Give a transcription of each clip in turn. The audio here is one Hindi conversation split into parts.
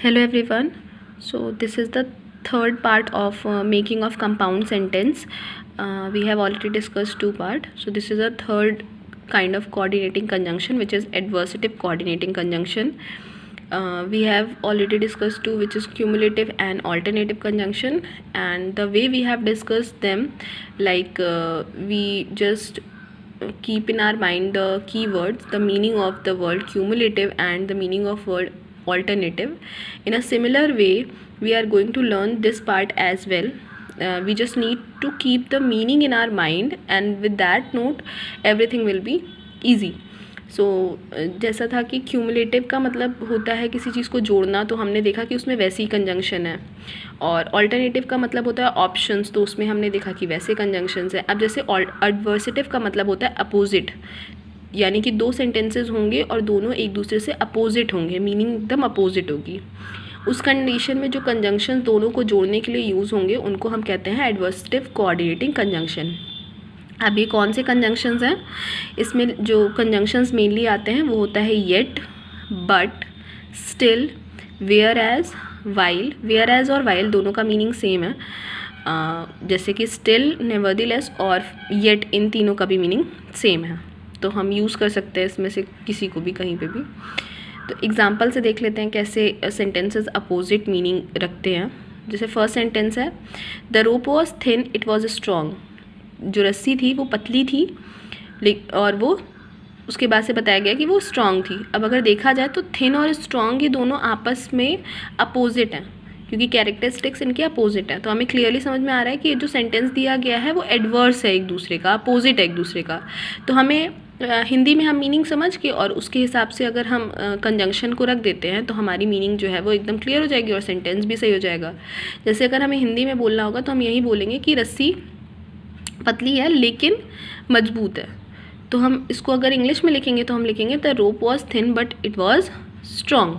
Hello everyone. So this is the third part of making of compound sentence. We have already discussed two part. So this is a third kind of coordinating conjunction, which is adversative coordinating conjunction. We have already discussed two, which is cumulative and alternative conjunction. And the way we have discussed them, like we just keep in our mind the keywords, the meaning of the word cumulative and the meaning of word alternative. In a similar way, we are going to learn this part as well. We just need to keep the meaning in our mind, and with that note everything will be easy. सो जैसा था कि क्यूमुलेटिव का मतलब होता है किसी चीज़ को जोड़ना, तो हमने देखा कि उसमें वैसी कंजंक्शन है, और ऑल्टरनेटिव का मतलब होता है ऑप्शंस, तो उसमें हमने देखा कि वैसे कंजंक्शंस है। अब जैसे एडवर्सेटिव का मतलब होता है अपोजिट, यानी कि दो सेंटेंसेस होंगे और दोनों एक दूसरे से अपोजिट होंगे, मीनिंग एकदम अपोजिट होगी। उस कंडीशन में जो कंजंक्शन दोनों को जोड़ने के लिए यूज़ होंगे उनको हम कहते हैं एडवर्सेटिव कोऑर्डिनेटिंग कंजंक्शन। अब ये कौन से कंजंक्शंस हैं? इसमें जो कंजंक्शंस मेनली आते हैं वो होता है yet, but, still, whereas, while. Whereas और वाइल दोनों का मीनिंग सेम है, जैसे कि स्टिल, नेवरदीलेस और येट, इन तीनों का भी मीनिंग सेम है, तो हम यूज़ कर सकते हैं इसमें से किसी को भी कहीं पे भी। तो एग्जांपल से देख लेते हैं कैसे सेंटेंसेस अपोजिट मीनिंग रखते हैं। जैसे फर्स्ट सेंटेंस है, the rope was thin it was strong. जो रस्सी थी वो पतली थी और वो उसके बाद से बताया गया कि वो स्ट्रॉन्ग थी। अब अगर देखा जाए तो थिन और स्ट्रॉन्ग ये दोनों आपस में अपोजिट हैं, क्योंकि कैरेक्टरिस्टिक्स इनके अपोजिट हैं। तो हमें क्लियरली समझ में आ रहा है कि ये जो सेंटेंस दिया गया है वो एडवर्स है एक दूसरे का, अपोजिट है एक दूसरे का। तो हमें हिंदी में हम मीनिंग समझ के और उसके हिसाब से अगर हम कंजंक्शन को रख देते हैं तो हमारी मीनिंग जो है वो एकदम क्लियर हो जाएगी और सेंटेंस भी सही हो जाएगा। जैसे अगर हमें हिंदी में बोलना होगा तो हम यही बोलेंगे कि रस्सी पतली है लेकिन मजबूत है। तो हम इसको अगर इंग्लिश में लिखेंगे तो हम लिखेंगे the rope was thin but it was strong.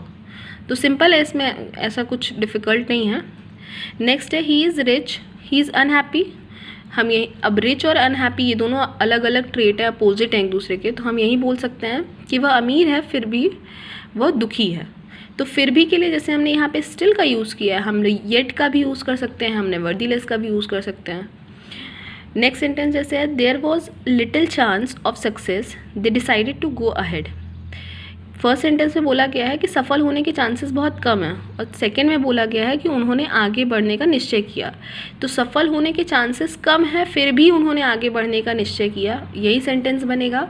तो सिंपल है, इसमें ऐसा कुछ डिफ़िकल्ट नहीं है। नेक्स्ट है, he is rich he is unhappy. हम यही, अब रिच और अनहैप्पी ये दोनों अलग अलग ट्रेट है, अपोजिट हैं एक दूसरे के, तो हम यही बोल सकते हैं कि वह अमीर है फिर भी वह दुखी है। तो फिर भी के लिए जैसे हमने यहाँ पे स्टिल का यूज़ किया है, हम येट का भी यूज़ कर सकते हैं, हम नेवरदीलेस का भी यूज़ कर सकते हैं। नेक्स्ट सेंटेंस जैसे है, there was little chance of success they decided to go ahead. First sentence में बोला गया है कि सफल होने के चांसेस बहुत कम हैं, और सेकंड में बोला गया है कि उन्होंने आगे बढ़ने का निश्चय किया। तो सफल होने के चांसेस कम है फिर भी उन्होंने आगे बढ़ने का निश्चय किया, यही सेंटेंस बनेगा।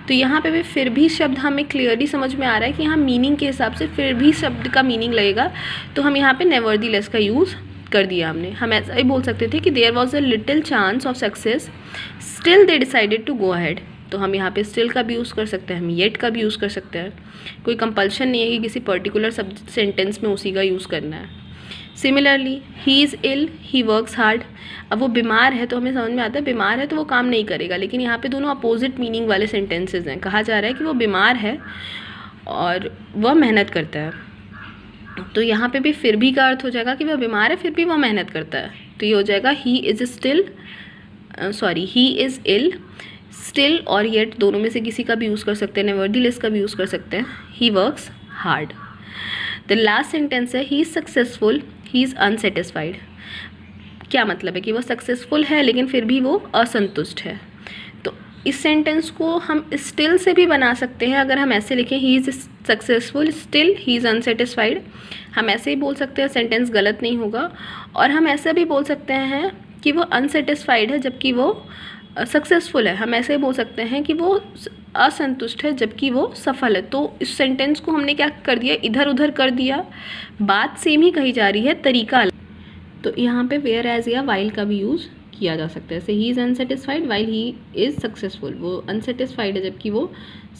तो यहाँ पे भी फिर भी शब्द हमें क्लियरली समझ में आ रहा है कि यहाँ मीनिंग के हिसाब से फिर भी शब्द का मीनिंग लगेगा, तो हम यहाँ पे नेवरदीलेस का यूज़ कर दिया हमने। हम ऐसा ही बोल सकते थे कि there was a little chance of success still they decided to go ahead. तो हम यहाँ पे स्टिल का भी यूज़ कर सकते हैं, हम येट का भी यूज़ कर सकते हैं। कोई कंपल्शन नहीं है कि किसी पर्टिकुलर सेंटेंस में उसी का यूज़ करना है। Similarly, he is ill he works hard. अब वो बीमार है तो हमें समझ में आता है बीमार है तो वो काम नहीं करेगा, लेकिन यहाँ पे दोनों अपोजिट मीनिंग वाले सेंटेंसेज हैं। कहा जा रहा है कि वो बीमार है और वह मेहनत करता है, तो यहाँ पे भी फिर भी का अर्थ हो जाएगा कि वह बीमार है फिर भी वह मेहनत करता है। तो ये हो जाएगा ही इज़ इल, स्टिल और येट दोनों में से किसी का भी यूज़ कर सकते हैं, नेवरदीलेस का भी यूज़ कर सकते हैं। He works hard. The last sentence है, he is successful he is unsatisfied. क्या मतलब है कि वह सक्सेसफुल है लेकिन फिर भी वो असंतुष्ट है। तो इस सेंटेंस को हम स्टिल से भी बना सकते हैं। अगर हम ऐसे लिखें, ही is successful still he is unsatisfied, हम ऐसे ही बोल सकते हैं, सेंटेंस गलत नहीं होगा। और हम ऐसा भी बोल सकते हैं कि वो अनसेटिस्फाइड है जबकि वो सक्सेसफुल है। हम ऐसे ही बोल सकते हैं कि वो असंतुष्ट है जबकि वो सफल है। तो इस सेंटेंस को हमने क्या कर दिया, इधर उधर कर दिया, बात सेम ही कही जा रही है, तरीका अलग। तो यहाँ पे वेयर एज या वाइल का भी यूज़ किया जा सकता है। जैसे ही is unsatisfied while he is successful, वो अनसेटिस्फाइड है जबकि वो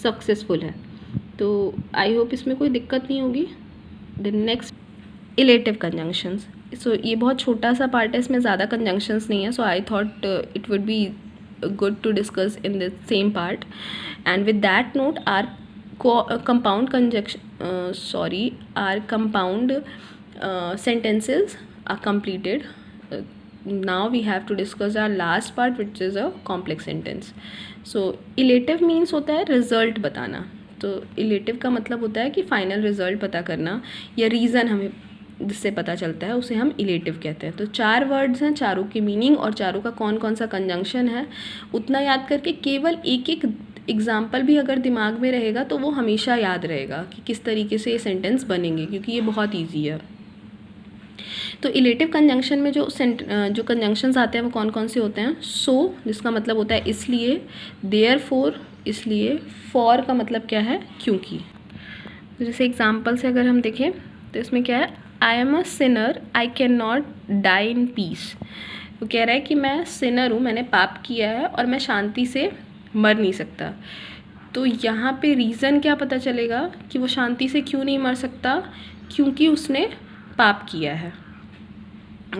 सक्सेसफुल है। तो आई होप इसमें कोई दिक्कत नहीं होगी। The next, elative conjunctions. So ये बहुत छोटा सा पार्ट है, इसमें ज़्यादा कंजंक्शंस नहीं है, so I thought it would be good to discuss in the same part. And with that note, our compound sentences are completed. Now we have to discuss our last part, which is a complex sentence. So elative means होता है result बताना। तो इलेटिव का मतलब होता है कि फाइनल रिजल्ट पता करना या रीज़न हमें जिससे पता चलता है उसे हम इलेटिव कहते हैं। तो 4 वर्ड्स हैं, चारों की मीनिंग और चारों का कौन कौन सा कंजंक्शन है उतना याद करके केवल एक एक एग्जाम्पल भी अगर दिमाग में रहेगा तो वो हमेशा याद रहेगा कि किस तरीके से ये सेंटेंस बनेंगे, क्योंकि ये बहुत ईजी है। तो इलेटिव कंजंक्शन में जो कंजंक्शंस आते हैं वो कौन कौन से होते हैं? सो जिसका मतलब होता है इसलिए, देयरफॉर इसलिए, फॉर का मतलब क्या है? क्योंकि। तो जैसे एग्जाम्पल से अगर हम देखें तो इसमें क्या है, I am a sinner I can not die in peace. वो कह रहा है कि मैं सिनर हूँ, मैंने पाप किया है और मैं शांति से मर नहीं सकता। तो यहाँ पे रीज़न क्या पता चलेगा कि वो शांति से क्यों नहीं मर सकता? क्योंकि उसने पाप किया है,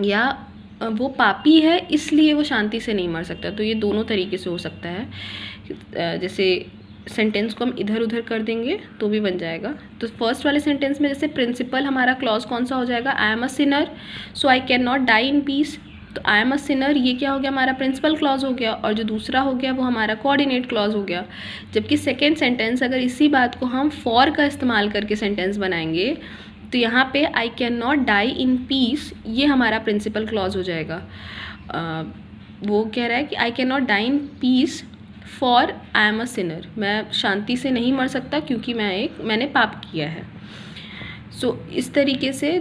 या वो पापी है इसलिए वो शांति से नहीं मर सकता। तो ये दोनों तरीके से हो सकता है। जैसे सेंटेंस को हम इधर उधर कर देंगे तो भी बन जाएगा। तो फर्स्ट वाले सेंटेंस में जैसे प्रिंसिपल हमारा क्लॉज कौन सा हो जाएगा? I am a sinner so I can not die in peace. तो आई एम अ सिनर ये क्या हो गया? हमारा प्रिंसिपल क्लॉज हो गया, और जो दूसरा हो गया वो हमारा कोऑर्डिनेट क्लॉज हो गया। जबकि सेकेंड सेंटेंस अगर इसी बात को हम फॉर का इस्तेमाल करके सेंटेंस बनाएंगे तो यहाँ पे I can not die in peace ये हमारा प्रिंसिपल क्लॉज हो जाएगा। वो कह रहा है कि I can not die in peace for I am a sinner, मैं शांति से नहीं मर सकता क्योंकि मैंने पाप किया है। सो इस तरीके से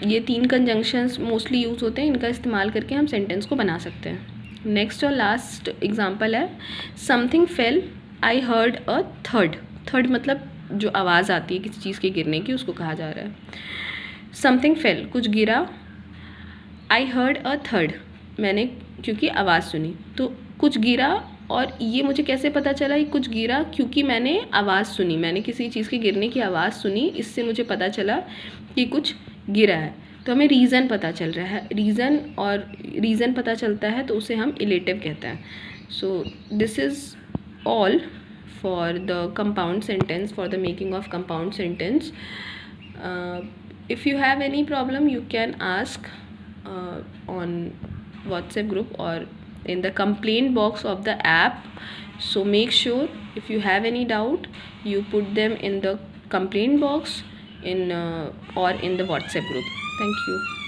ये 3 कंजंक्शंस मोस्टली यूज़ होते हैं, इनका इस्तेमाल करके हम सेंटेंस को बना सकते हैं। नेक्स्ट और लास्ट एग्जांपल है something fail I heard a third. Third मतलब जो आवाज़ आती है किसी चीज़ के गिरने की, उसको कहा जा रहा है। समथिंग फेल कुछ गिरा, आई हर्ड अ थर्ड मैंने क्योंकि आवाज़ सुनी। तो कुछ गिरा, और ये मुझे कैसे पता चला ये कुछ गिरा? क्योंकि मैंने आवाज़ सुनी, मैंने किसी चीज़ के गिरने की आवाज़ सुनी, इससे मुझे पता चला कि कुछ गिरा है। तो हमें रीज़न पता चल रहा है, रीज़न पता चलता है तो उसे हम इलेटिव कहते हैं। So this is all for the compound sentence, for the making of compound sentence. If you have any problem you can ask on WhatsApp group or in the complaint box of the app. So make sure if you have any doubt you put them in the complaint box or in the WhatsApp group. Thank you.